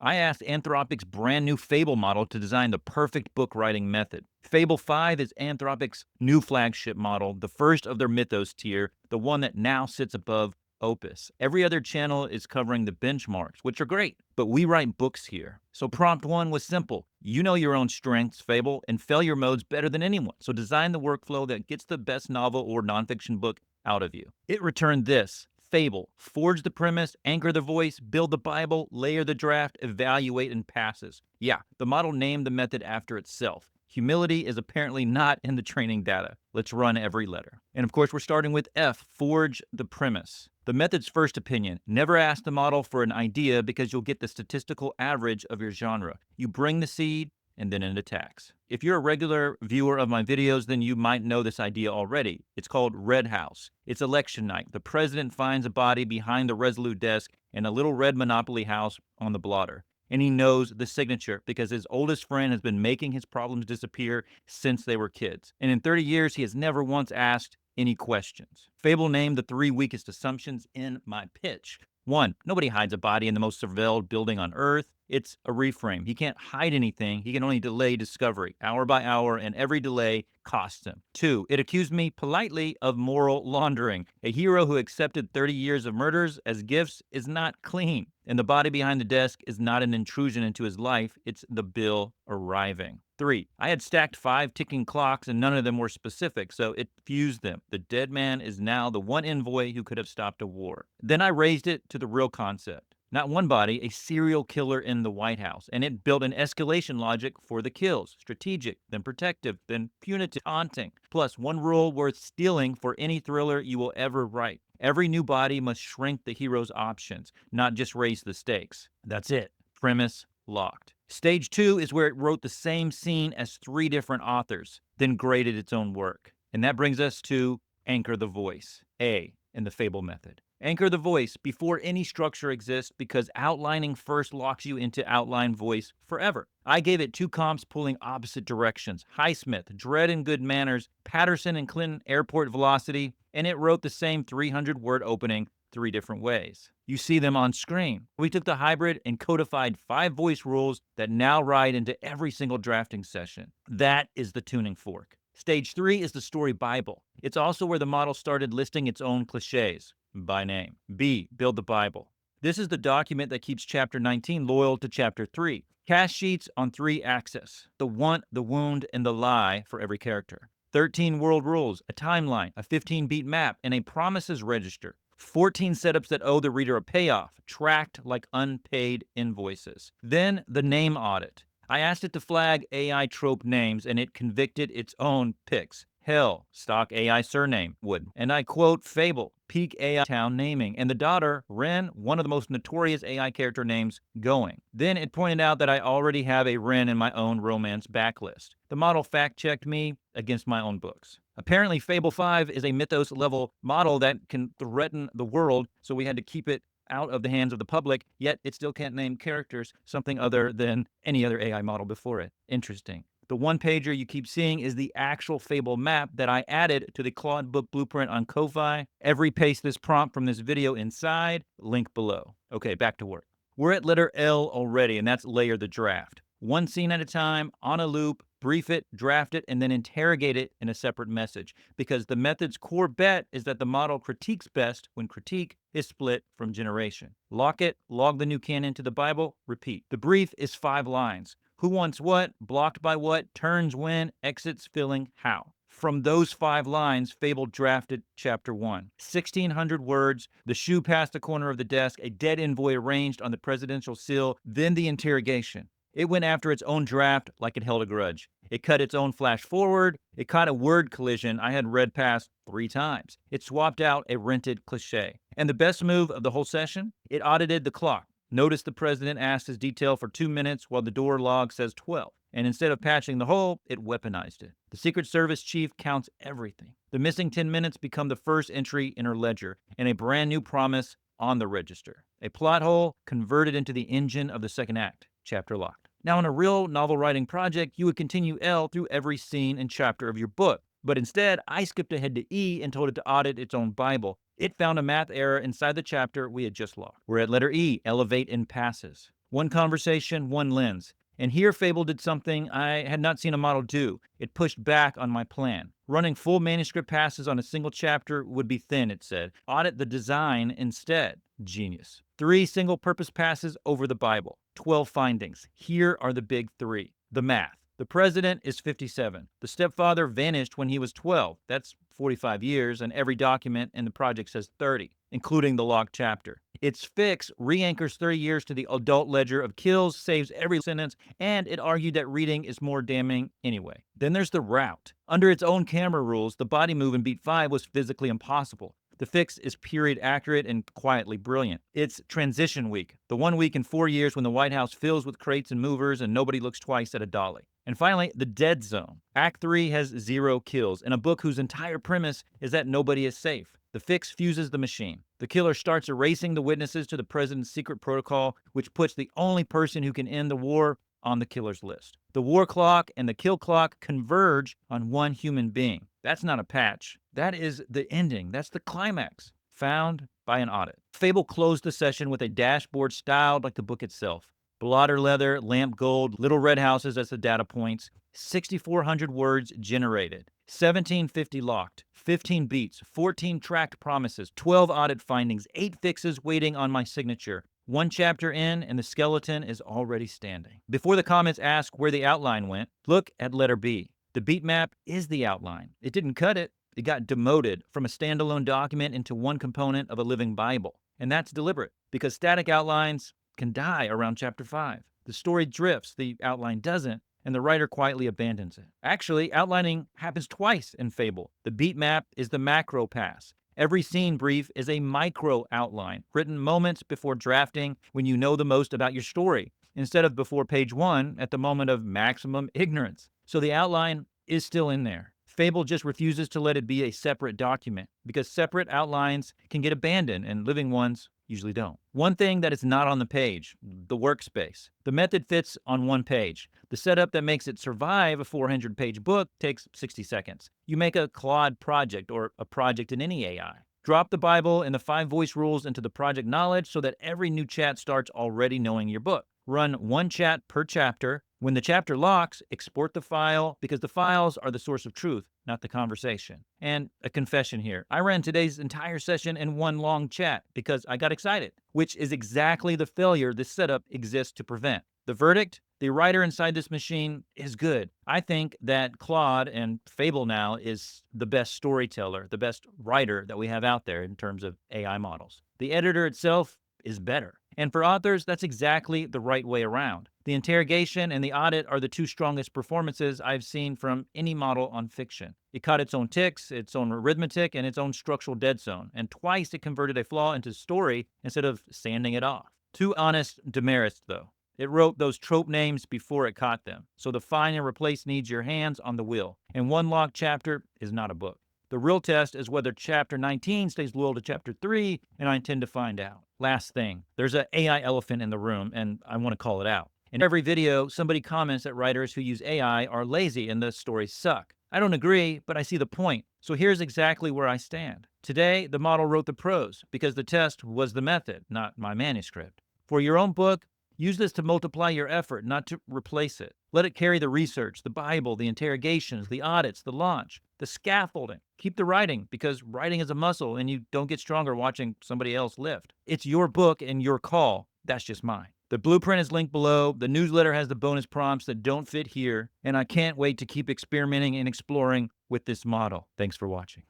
I asked Anthropic's brand new Fable model to design the perfect book writing method. Fable 5 is Anthropic's new flagship model, the first of their mythos tier, the one that now sits above Opus. Every other channel is covering the benchmarks, which are great, but we write books here. So prompt 1 was simple. You know your own strengths, Fable, and failure modes better than anyone. So design the workflow that gets the best novel or nonfiction book out of you. It returned this. Fable. Forge the premise, anchor the voice, build the Bible, layer the draft, evaluate, and passes. Yeah, the model named the method after itself. Humility is apparently not in the training data. Let's run every letter. And of course, we're starting with F, forge the premise. The method's first opinion. Never ask the model for an idea because you'll get the statistical average of your genre. You bring the seed, and then it attacks. If you're a regular viewer of my videos, then you might know this idea already. It's called Red House. It's election night. The president finds a body behind the Resolute desk in a little red Monopoly house on the blotter. And he knows the signature because his oldest friend has been making his problems disappear since they were kids. And in 30 years, he has never once asked any questions. Fable named the 3 weakest assumptions in my pitch. 1. Nobody hides a body in the most surveilled building on Earth. It's a reframe. He can't hide anything. He can only delay discovery, hour by hour, and every delay costs him. 2. It accused me politely of moral laundering. A hero who accepted 30 years of murders as gifts is not clean. And the body behind the desk is not an intrusion into his life. It's the bill arriving. 3. I had stacked 5 ticking clocks and none of them were specific, so it fused them. The dead man is now the one envoy who could have stopped a war. Then I raised it to the real concept. Not one body, a serial killer in the White House. And it built an escalation logic for the kills. Strategic, then protective, then punitive, taunting. Plus, one rule worth stealing for any thriller you will ever write. Every new body must shrink the hero's options, not just raise the stakes. That's it. Premise locked. Stage 2 is where it wrote the same scene as 3 different authors, then graded its own work. And that brings us to anchor the voice, A, in the Fable method. Anchor the voice before any structure exists because outlining first locks you into outline voice forever. I gave it 2 comps pulling opposite directions. Highsmith, Dread and Good Manners, Patterson and Clinton, Airport Velocity, and it wrote the same 300-word opening 3 different ways. You see them on screen. We took the hybrid and codified 5 voice rules that now ride into every single drafting session. That is the tuning fork. Stage 3 is the story Bible. It's also where the model started listing its own cliches by name. B, build the Bible. This is the document that keeps chapter 19 loyal to chapter 3. Cast sheets on 3 axes. The want, the wound, and the lie for every character. 13 world rules, a timeline, a 15-beat map, and a promises register. 14 setups that owe the reader a payoff, tracked like unpaid invoices. Then the name audit. I asked it to flag AI trope names, and it convicted its own picks. Hell, stock AI surname would. And I quote Fable, peak AI town naming. And the daughter, Ren, one of the most notorious AI character names going. Then it pointed out that I already have a Ren in my own romance backlist. The model fact-checked me against my own books. Apparently, Fable 5 is a mythos-level model that can threaten the world, so we had to keep it out of the hands of the public, yet it still can't name characters, something other than any other AI model before it. Interesting. The one-pager you keep seeing is the actual Fable map that I added to the Claude book blueprint on Ko-Fi. Every paste this prompt from this video inside, link below. Okay, back to work. We're at letter L already, and that's layer the draft. One scene at a time, on a loop, brief it, draft it, and then interrogate it in a separate message. Because the method's core bet is that the model critiques best when critique is split from generation. Lock it, log the new canon to the Bible, repeat. The brief is 5 lines. Who wants what, blocked by what, turns when, exits filling how. From those 5 lines, Fable drafted chapter 1. 1,600 words, the shoe past the corner of the desk, a dead envoy arranged on the presidential seal, then the interrogation. It went after its own draft like it held a grudge. It cut its own flash forward. It caught a word collision I had read past 3 times. It swapped out a rented cliche. And the best move of the whole session? It audited the clock. Notice the president asked his detail for 2 minutes while the door log says 12. And instead of patching the hole, it weaponized it. The Secret Service chief counts everything. The missing 10 minutes become the first entry in her ledger and a brand new promise on the register. A plot hole converted into the engine of the second act. Chapter locked. Now, in a real novel writing project, you would continue L through every scene and chapter of your book. But instead, I skipped ahead to E and told it to audit its own Bible. It found a math error inside the chapter we had just locked. We're at letter E, elevate and passes. One conversation, one lens. And here Fable did something I had not seen a model do. It pushed back on my plan. Running full manuscript passes on a single chapter would be thin, it said. Audit the design instead. Genius. 3 single-purpose passes over the Bible. 12 findings. Here are the big 3. The math. The president is 57. The stepfather vanished when he was 12. That's 45 years, and every document in the project says 30, including the locked chapter. Its fix re-anchors 30 years to the adult ledger of kills, saves every sentence, and it argued that reading is more damning anyway. Then there's the route. Under its own camera rules, the body move in beat 5 was physically impossible. The fix is period accurate and quietly brilliant. It's transition week, the 1 week in 4 years when the White House fills with crates and movers and nobody looks twice at a dolly. And finally, the dead zone. Act 3 has 0 kills in a book whose entire premise is that nobody is safe. The fix fuses the machine. The killer starts erasing the witnesses to the president's secret protocol, which puts the only person who can end the war on the killer's list. The war clock and the kill clock converge on one human being. That's not a patch. That is the ending. That's the climax, found by an audit. Fable closed the session with a dashboard styled like the book itself. Blotter leather, lamp gold, little red houses as the data points, 6,400 words generated, 1,750 locked, 15 beats, 14 tracked promises, 12 audit findings, 8 fixes waiting on my signature. 1 chapter in, and the skeleton is already standing. Before the comments ask where the outline went, look at letter B. The beat map is the outline. It didn't cut it. It got demoted from a standalone document into one component of a living Bible. And that's deliberate, because static outlines can die around chapter 5. The story drifts, the outline doesn't, and the writer quietly abandons it. Actually, outlining happens twice in Fable. The beat map is the macro pass. Every scene brief is a micro outline, written moments before drafting when you know the most about your story, instead of before page 1 at the moment of maximum ignorance. So the outline is still in there. Fable just refuses to let it be a separate document, because separate outlines can get abandoned and living ones usually don't. One thing that is not on the page, the workspace. The method fits on 1 page. The setup that makes it survive a 400-page book takes 60 seconds. You make a Claude project or a project in any AI. Drop the Bible and the 5 voice rules into the project knowledge so that every new chat starts already knowing your book. Run 1 chat per chapter. When the chapter locks, export the file, because the files are the source of truth, not the conversation. And a confession here. I ran today's entire session in 1 long chat because I got excited, which is exactly the failure this setup exists to prevent. The verdict? The writer inside this machine is good. I think that Claude and Fable now is the best storyteller, the best writer that we have out there in terms of AI models. The editor itself is better. And for authors, that's exactly the right way around. The interrogation and the audit are the 2 strongest performances I've seen from any model on fiction. It caught its own ticks, its own arithmetic, and its own structural dead zone. And twice it converted a flaw into story instead of sanding it off. 2 honest demerits, though. It wrote those trope names before it caught them. So the find and replace needs your hands on the wheel. And 1 locked chapter is not a book. The real test is whether chapter 19 stays loyal to chapter 3, and I intend to find out. Last thing, there's an AI elephant in the room, and I want to call it out. In every video, somebody comments that writers who use AI are lazy and the stories suck. I don't agree, but I see the point. So here's exactly where I stand. Today, the model wrote the prose, because the test was the method, not my manuscript. For your own book, use this to multiply your effort, not to replace it. Let it carry the research, the Bible, the interrogations, the audits, the launch, the scaffolding. Keep the writing, because writing is a muscle and you don't get stronger watching somebody else lift. It's your book and your call. That's just mine. The blueprint is linked below. The newsletter has the bonus prompts that don't fit here. And I can't wait to keep experimenting and exploring with this model. Thanks for watching.